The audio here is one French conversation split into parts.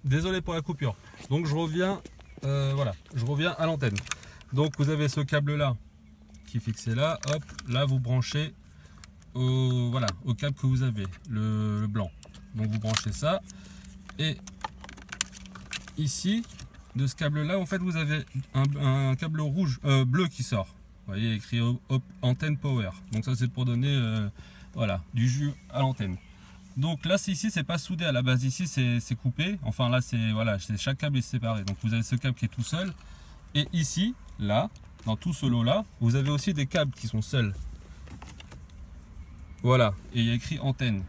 désolé pour la coupure. Donc je reviens, voilà, je reviens à l'antenne. Donc vous avez ce câble là qui est fixé là, hop, là vous branchez au, voilà, au câble que vous avez, le blanc. Donc vous branchez ça, et ici, de ce câble là, en fait vous avez un câble rouge, bleu qui sort. Vous voyez écrit antenne power. Donc ça c'est pour donner voilà, du jus à l'antenne. Donc là ici c'est pas soudé à la base, ici c'est coupé. Enfin là c'est voilà, chaque câble est séparé. Donc vous avez ce câble qui est tout seul. Et ici, là, dans tout ce lot là, vous avez aussi des câbles qui sont seuls. Voilà, et il y a écrit antenne.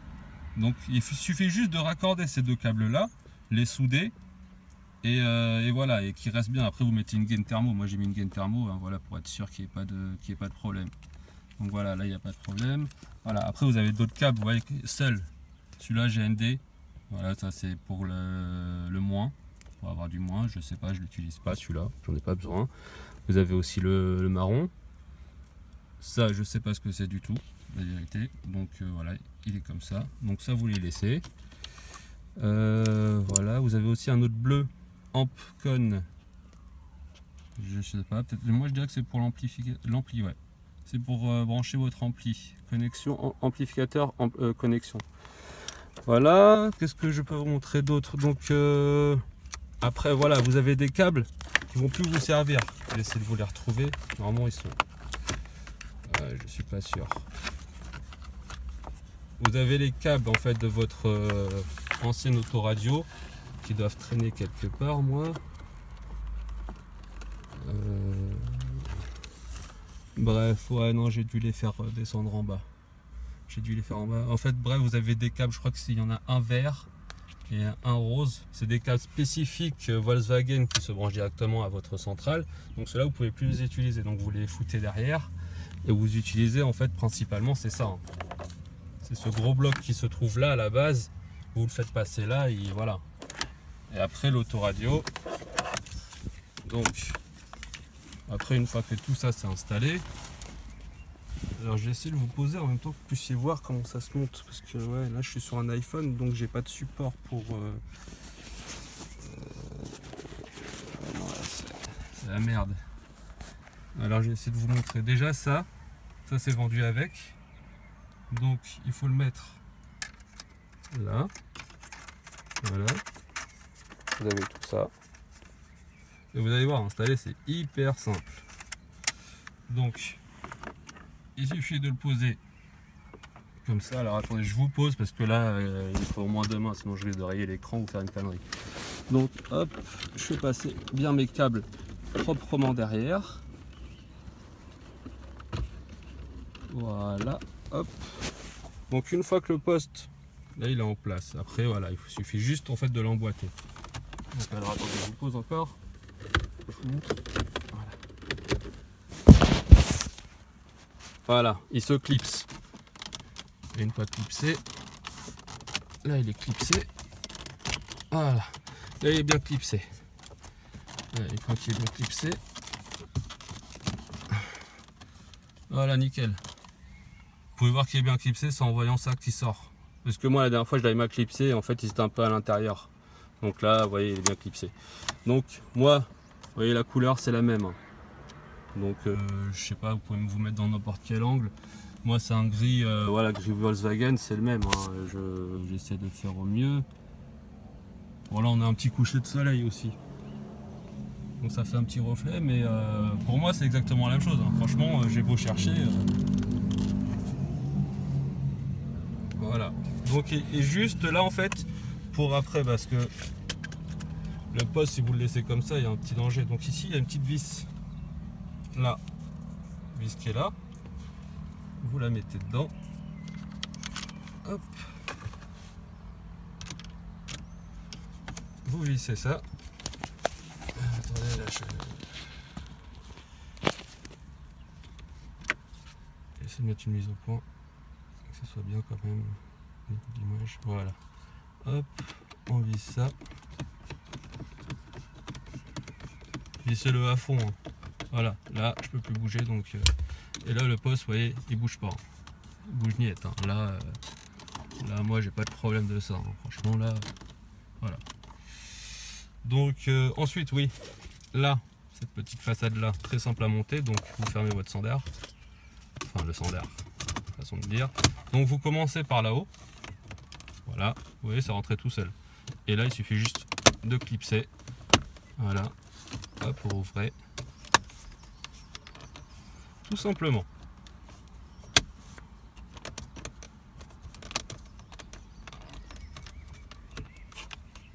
Donc il suffit juste de raccorder ces deux câbles là, les souder. Et voilà, et qui reste bien. Après vous mettez une gaine thermo, moi j'ai mis une gaine thermo, hein, voilà, pour être sûr qu'il n'y ait pas de problème. Donc voilà, là il n'y a pas de problème. Voilà, après vous avez d'autres câbles, vous voyez, seuls. Celui-là GND, voilà, ça c'est pour le moins, pour avoir du moins, je sais pas, je l'utilise pas celui-là, j'en ai pas besoin. Vous avez aussi le marron, ça je sais pas ce que c'est du tout, la vérité. Donc voilà, il est comme ça, donc ça vous les laissez. Voilà, vous avez aussi un autre bleu. Ampcon, je sais pas, peut-être, moi je dirais que c'est pour l'ampli, ouais. C'est pour brancher votre ampli, connexion, amplificateur, connexion. Voilà, qu'est-ce que je peux vous montrer d'autre? Donc après voilà, vous avez des câbles qui vont plus vous servir. Je vais essayer de vous les retrouver, normalement ils sont, je suis pas sûr. Vous avez les câbles en fait de votre ancienne autoradio qui doivent traîner quelque part, moi. Bref, ouais, non, j'ai dû les faire descendre en bas. J'ai dû les faire en bas. En fait, bref, vous avez des câbles, je crois qu'il y en a un vert et un rose. C'est des câbles spécifiques Volkswagen qui se branchent directement à votre centrale. Donc ceux-là, vous pouvez plus les utiliser. Donc vous les foutez derrière et vous utilisez en fait principalement, c'est ça. Hein. C'est ce gros bloc qui se trouve là à la base. Vous le faites passer là et voilà. Et après l'autoradio, donc après une fois que tout ça s'est installé, alors je vais essayer de vous poser en même temps que vous puissiez voir comment ça se monte, parce que ouais, là je suis sur un iPhone donc j'ai pas de support pour c'est la merde. Alors je vais essayer de vous montrer déjà ça c'est vendu avec, donc il faut le mettre là, voilà. Vous avez tout ça. Et vous allez voir, installer c'est hyper simple. Donc, il suffit de le poser comme ça. Alors attendez, je vous pose parce que là, il faut au moins 2 mains, sinon je risque de rayer l'écran ou faire une connerie. Donc hop, je fais passer bien mes câbles proprement derrière. Voilà, hop. Donc une fois que le poste, là il est en place. Après voilà, il suffit juste en fait de l'emboîter. Donc alors attendez, je vous pose encore. Je vous montre. Voilà, il se clipse. Et une fois clipsé, là il est clipsé. Voilà, là il est bien clipsé. Et quand il est bien clipsé, voilà, nickel. Vous pouvez voir qu'il est bien clipsé, c'est en voyant ça qui sort. Parce que moi la dernière fois je l'avais mal clipsé et en fait il était un peu à l'intérieur. Donc là, vous voyez, il est bien clipsé. Donc moi, vous voyez la couleur c'est la même. Donc je sais pas, vous pouvez vous mettre dans n'importe quel angle. Moi c'est un gris, voilà, gris Volkswagen, c'est le même. Hein. J'essaie de faire au mieux. Voilà, on a un petit coucher de soleil aussi. Donc ça fait un petit reflet, mais pour moi c'est exactement la même chose. Hein. Franchement, j'ai beau chercher. Voilà. Donc et juste là en fait, pour après, parce que le poste, si vous le laissez comme ça, il y a un petit danger. Donc ici il y a une petite vis. Là, vis qui est là. Vous la mettez dedans. Hop. Vous vissez ça. Attendez, là je vais essayer de mettre une mise au point. Que ce soit bien quand même. L'image. Voilà. Hop, on visse ça. Vissez-le à fond. Hein. Voilà, là je peux plus bouger donc. Et là le poste, vous voyez, il bouge pas. Il bouge niet. Hein. Là moi j'ai pas de problème de ça. Hein. Franchement là, voilà. Donc ensuite, oui, là, cette petite façade là, très simple à monter. Donc vous fermez votre sandar, enfin le sandar, façon de dire. Donc vous commencez par là-haut. Voilà, vous voyez, ça rentrait tout seul. Et là, il suffit juste de clipser. Voilà, hop, vous rouvrez. Tout simplement.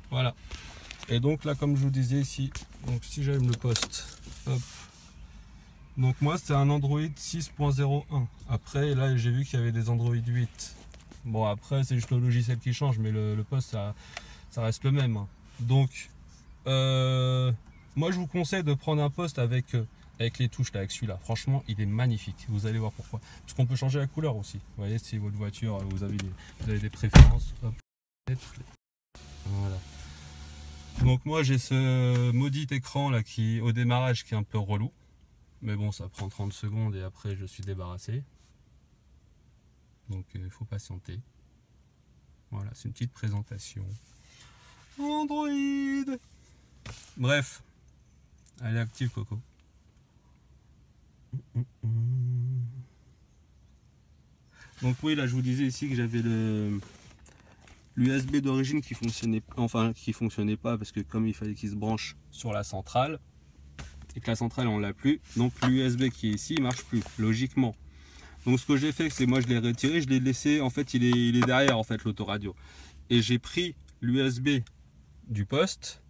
Voilà. Et donc là, comme je vous disais ici, donc si j'aime le poste, hop. Donc moi, c'est un Android 6.01. Après, là, j'ai vu qu'il y avait des Android 8. Bon, après, c'est juste le logiciel qui change, mais le poste, ça reste le même. Donc, moi, je vous conseille de prendre un poste avec les touches, là, avec celui-là. Franchement, il est magnifique. Vous allez voir pourquoi. Parce qu'on peut changer la couleur aussi. Vous voyez, si votre voiture, vous avez des préférences. Hop. Voilà. Donc moi, j'ai ce maudit écran là qui, au démarrage, qui est un peu relou. Mais bon, ça prend 30 secondes et après, je suis débarrassé. Donc, il faut patienter. Voilà, c'est une petite présentation. Android. Bref. Elle est active, Coco. Donc oui, là, je vous disais ici que j'avais l'USB d'origine qui fonctionnait pas parce que comme il fallait qu'il se branche sur la centrale et que la centrale on l'a plus, donc l'USB qui est ici il marche plus logiquement. Donc ce que j'ai fait, c'est moi je l'ai retiré, je l'ai laissé, en fait il est derrière en fait l'autoradio, et j'ai pris l'USB du poste,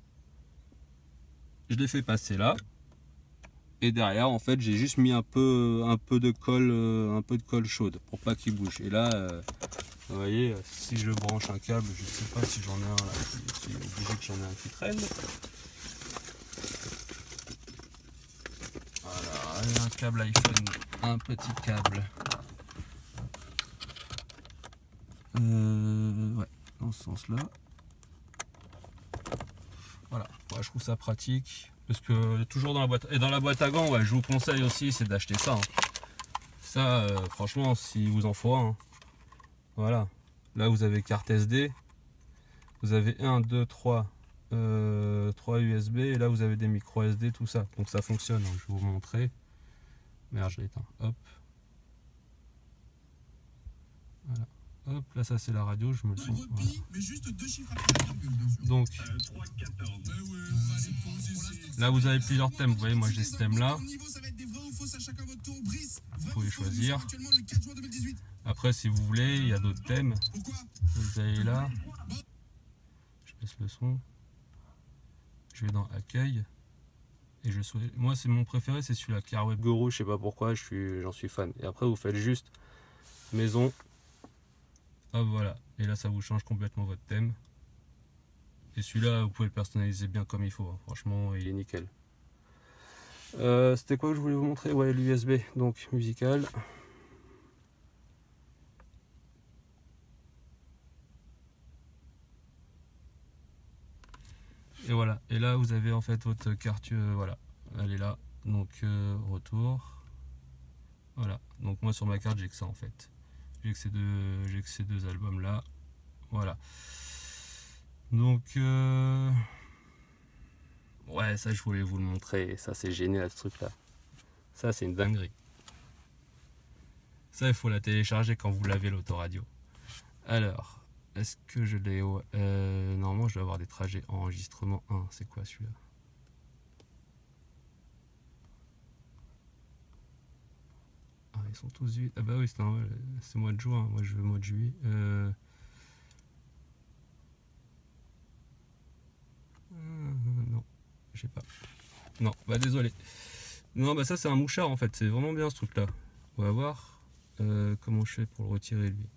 je l'ai fait passer là, et derrière en fait j'ai juste mis un peu de colle chaude pour pas qu'il bouge. Et là vous voyez, si je branche un câble, je sais pas si j'en ai un là, c'est obligé que j'en ai un qui traîne. Voilà, un câble iPhone, un petit câble. Ouais, dans ce sens-là. Voilà, ouais, je trouve ça pratique. Parce que toujours dans la boîte, et dans la boîte à gants, ouais, je vous conseille aussi, c'est d'acheter ça. Hein. Ça, franchement, si vous en faut un. Hein. Voilà, là vous avez carte SD, vous avez 1, 2, 3 USB, et là vous avez des micro SD, tout ça. Donc ça fonctionne, hein. Je vais vous montrer. Merde, je l'ai éteint. Hop. Voilà. Hop, là ça c'est la radio, je me le sens. Voilà. Donc là vous avez plusieurs thèmes, vous voyez, moi j'ai ce thème là. Vous pouvez choisir. Après si vous voulez, il y a d'autres thèmes. Vous allez là. Je baisse le son. Je vais dans accueil. Et moi c'est mon préféré, c'est celui-là, CarWeb Guru, je sais pas pourquoi, j'en suis fan. Et après vous faites juste maison. Hop, voilà, et là ça vous change complètement votre thème. Et celui-là vous pouvez le personnaliser bien comme il faut, hein. Franchement il est nickel. C'était quoi que je voulais vous montrer? Ouais, l'USB, donc musical. Et voilà, et là vous avez en fait votre carte, voilà, elle est là, donc retour. Voilà, donc moi sur ma carte j'ai que ça en fait. J'ai que ces deux albums là. Voilà. Donc ouais, ça je voulais vous le montrer. Ça c'est génial ce truc là. Ça c'est une dinguerie. Ça il faut la télécharger quand vous l'avez l'autoradio. Alors, est-ce que je l'ai? Normalement je dois avoir des trajets enregistrement 1. C'est quoi celui-là? Ah, ils sont tous 8. Ah bah oui, c'est mois de juin. Moi je veux mois de juillet. Non, je sais pas. Non, bah désolé. Non, bah ça c'est un mouchard en fait. C'est vraiment bien ce truc là. On va voir comment je fais pour le retirer lui.